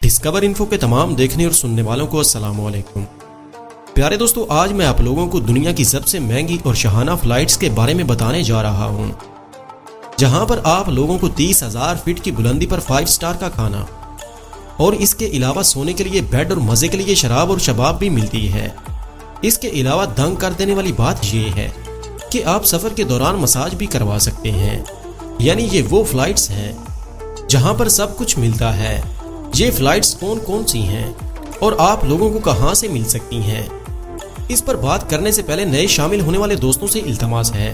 Discover info کے تمام دیکھنے اور سننے والوں کو السلام علیکم۔ پیارے دوستو، آج میں آپ لوگوں کو دنیا کی سب سے مہنگی اور شاہانہ فلائٹس کے بارے میں بتانے جا رہا ہوں، جہاں پر آپ لوگوں کو 30,000 فٹ کی بلندی پر 5 اسٹار کا کھانا اور اس کے علاوہ سونے کے لیے بیڈ اور مزے کے لیے شراب اور شباب بھی ملتی ہے۔ اس کے علاوہ دنگ کر دینے والی بات یہ ہے کہ آپ سفر کے دوران مساج بھی کروا سکتے ہیں، یعنی یہ وہ فلائٹس ہیں جہاں پر سب کچھ ملتا ہے۔ یہ فلائٹس کون کون سی ہیں اور آپ لوگوں کو کہاں سے مل سکتی ہیں، اس پر بات کرنے سے پہلے نئے شامل ہونے والے دوستوں سے التماس ہے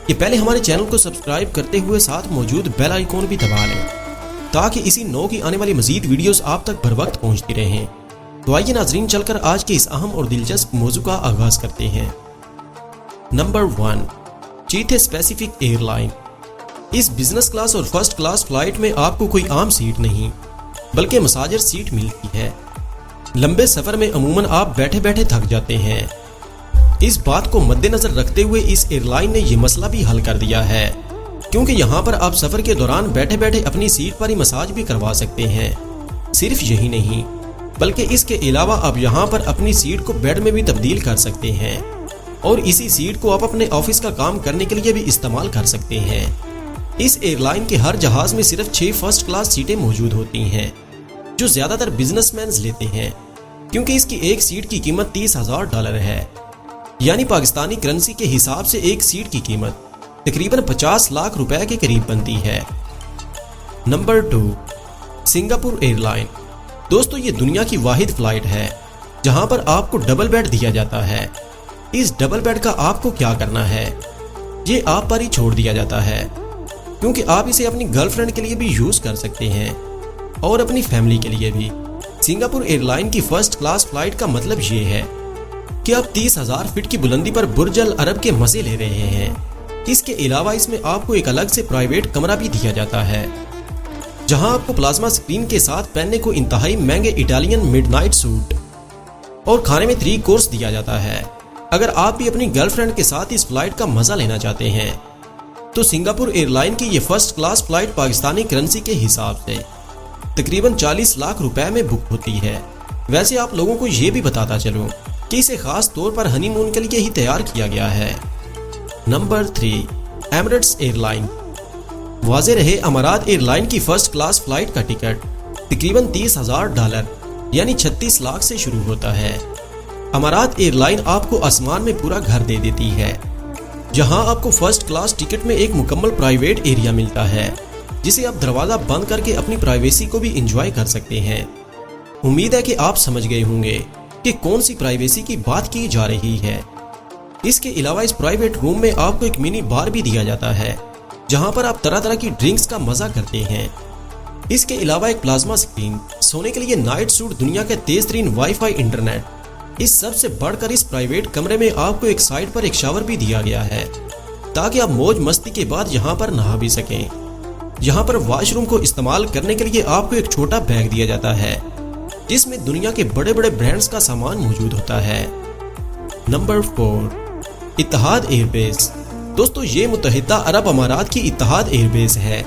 کہ پہلے ہمارے چینل کو سبسکرائب کرتے ہوئے ساتھ موجود بیل آئیکن بھی دبا لیں تاکہ اسی نو کی آنے والی مزید ویڈیوز آپ تک بر وقت پہنچتی رہیں۔ تو آئیے ناظرین، چل کر آج کے اس اہم اور دلچسپ موضوع کا آغاز کرتے ہیں۔ Number 1، Cathay Pacific airline. اس بزنس کلاس اور فرسٹ کلاس فلائٹ میں آپ کو کوئی عام سیٹ نہیں بلکہ مساجر سیٹ ملتی ہے۔ لمبے سفر میں عموماً آپ بیٹھے بیٹھے تھک جاتے ہیں۔ اس بات کو مد نظر رکھتے ہوئے اس ایئر لائن نے یہ مسئلہ بھی حل کر دیا ہے، کیونکہ یہاں پر آپ سفر کے دوران بیٹھے بیٹھے اپنی سیٹ پر ہی مساج بھی کروا سکتے ہیں۔ صرف یہی نہیں بلکہ اس کے علاوہ آپ یہاں پر اپنی سیٹ کو بیڈ میں بھی تبدیل کر سکتے ہیں اور اسی سیٹ کو آپ اپنے آفس کا کام کرنے کے لیے بھی استعمال کر سکتے ہیں۔ اس ایئر لائن کے ہر جہاز میں صرف 6 فرسٹ کلاس سیٹیں موجود ہوتی ہیں، جو زیادہ تر بزنس مینز لیتے ہیں، کیونکہ اس کی ایک سیٹ کی قیمت $30,000 ہے، یعنی پاکستانی کرنسی کے حساب سے ایک سیٹ کی قیمت تقریباً 50 لاکھ روپے کے قریب بنتی ہے۔ Number 2، Singapore airline. دوستو، یہ دنیا کی واحد فلائٹ ہے جہاں پر آپ کو ڈبل بیڈ دیا جاتا ہے۔ اس ڈبل بیڈ کا آپ کو کیا کرنا ہے، یہ آپ پر ہی چھوڑ دیا جاتا ہے، کیونکہ آپ اسے اپنی گرل فرینڈ کے لیے بھی یوز کر سکتے ہیں اور اپنی فیملی کے لیے بھی۔ سنگاپور ایئر لائن کی فرسٹ کلاس فلائٹ کا مطلب یہ ہے کہ آپ 30,000 فٹ کی بلندی پر برج العرب کے مزے لے رہے ہیں۔ اس کے علاوہ اس میں آپ کو ایک الگ سے پرائیویٹ کمرہ بھی دیا جاتا ہے، جہاں آپ کو پلازما اسکرین کے ساتھ پہننے کو انتہائی مہنگے اٹالین مڈ نائٹ سوٹ اور کھانے میں 3 کورس دیا جاتا ہے۔ اگر آپ بھی اپنی گرل فرینڈ کے ساتھ اس فلائٹ کا مزہ لینا چاہتے ہیں تو سنگاپور ایئر لائن کی یہ first class flight Pakistani currency کے حساب سے تقریباً 40 لاکھ روپے میں بک ہوتی ہے۔ ویسے آپ لوگوں کو یہ بھی بتاتا چلوں کہ اسے خاص طور پر ہنی مون کے لیے ہی تیار کیا گیا ہے۔ Number 3، Emirates airline. واضح رہے، امارات ایئر لائن کی فرسٹ کلاس فلائٹ کا ٹکٹ تقریباً $30,000 یعنی 36 لاکھ سے شروع ہوتا ہے۔ امارات ایئر لائن آپ کو آسمان میں پورا گھر دے دیتی ہے، جہاں آپ کو فرسٹ کلاس ٹکٹ میں ایک مکمل پرائیویٹ ایریا ملتا ہے، جسے آپ دروازہ بند کر کے اپنی پرائیویسی کو بھی انجوائے کر سکتے ہیں۔ امید ہے کہ آپ سمجھ گئے ہوں گے کہ کون سی پرائیویسی کی بات کی جا رہی ہے۔ اس کے علاوہ اس پرائیویٹ روم میں آپ کو ایک منی بار بھی دیا جاتا ہے، جہاں پر آپ طرح طرح کی ڈرنکس کا مزہ کرتے ہیں۔ اس کے علاوہ ایک پلازما اسکرین، سونے کے لیے نائٹ سوٹ، دنیا کے تیز ترین وائی فائی انٹرنیٹ۔ اس سب سے بڑھ کر اس پرائیویٹ کمرے میں آپ کو ایک سائڈ پر ایک شاور بھی دیا گیا ہے تاکہ آپ موج مستی کے بعد یہاں پر نہا بھی سکیں۔ یہاں پر واش روم کو استعمال کرنے کے لیے آپ کو ایک چھوٹا بیگ دیا جاتا ہے، جس میں دنیا کے بڑے بڑے برانڈز کا سامان موجود ہوتا ہے۔ نمبر 4، اتحاد ایئر بیس۔ دوستو، یہ متحدہ عرب امارات کی اتحاد ایئر بیس ہے،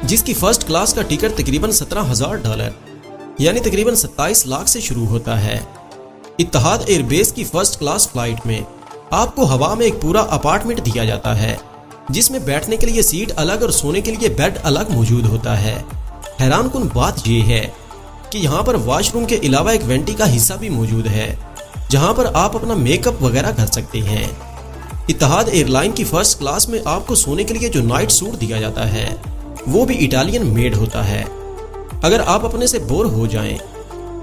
جس کی فرسٹ کلاس کا ٹکٹ تقریباً $17,000 یعنی تقریباً 27 لاکھ سے شروع ہوتا ہے۔ اتحاد ایئر بیس کی فرسٹ کلاس فلائٹ میں آپ کو ہوا میں ایک پورا اپارٹمنٹ دیا جاتا ہے، جس میں بیٹھنے کے لیے سیٹ الگ اور سونے کے لیے بیڈ الگ موجود ہوتا ہے۔ حیران کن بات یہ ہے کہ یہاں پر واش روم کے علاوہ ایک وینٹی کا حصہ بھی موجود ہے، جہاں پر آپ اپنا میک اپ وغیرہ کر سکتے ہیں۔ اتحاد ایئر لائن کی فرسٹ کلاس میں آپ کو سونے کے لیے جو نائٹ سوٹ دیا جاتا ہے وہ بھی اٹالین میڈ ہوتا ہے۔ اگر آپ اپنے سے بور ہو جائیں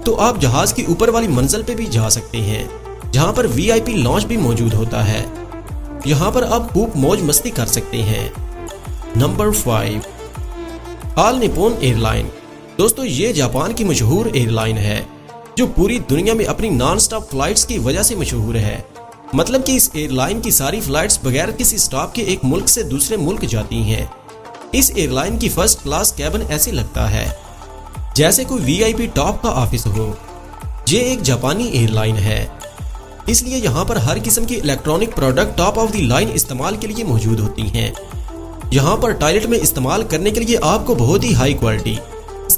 تو آپ جہاز کی اوپر والی منزل پہ بھی جا سکتے ہیں، جہاں پر VIP لانچ بھی موجود ہوتا ہے۔ یہاں پر آپ خوب موج مستی کر سکتے ہیں۔ نمبر 5، آل نیپون ایئر لائن۔ دوستو، یہ جاپان کی مشہور ایئر لائن ہے جو پوری دنیا میں اپنی نان سٹاپ فلائٹس کی وجہ سے مشہور ہے۔ مطلب کہ اس ایئر لائن کی ساری فلائٹس بغیر کسی سٹاپ کے ایک ملک سے دوسرے ملک جاتی ہیں۔ اس ایئر لائن کی فرسٹ کلاس کیبن ایسے لگتا ہے جیسے کوئی VIP ٹاپ کا آفس ہو۔ یہ ایک جاپانی ایئر لائن ہے، اس لیے یہاں پر ہر قسم کی electronic product top of the line استعمال کے لیے موجود ہوتی ہیں۔ یہاں پر ٹائلٹ میں استعمال کرنے کے لیے آپ کو بہت ہی ہائی کوالٹی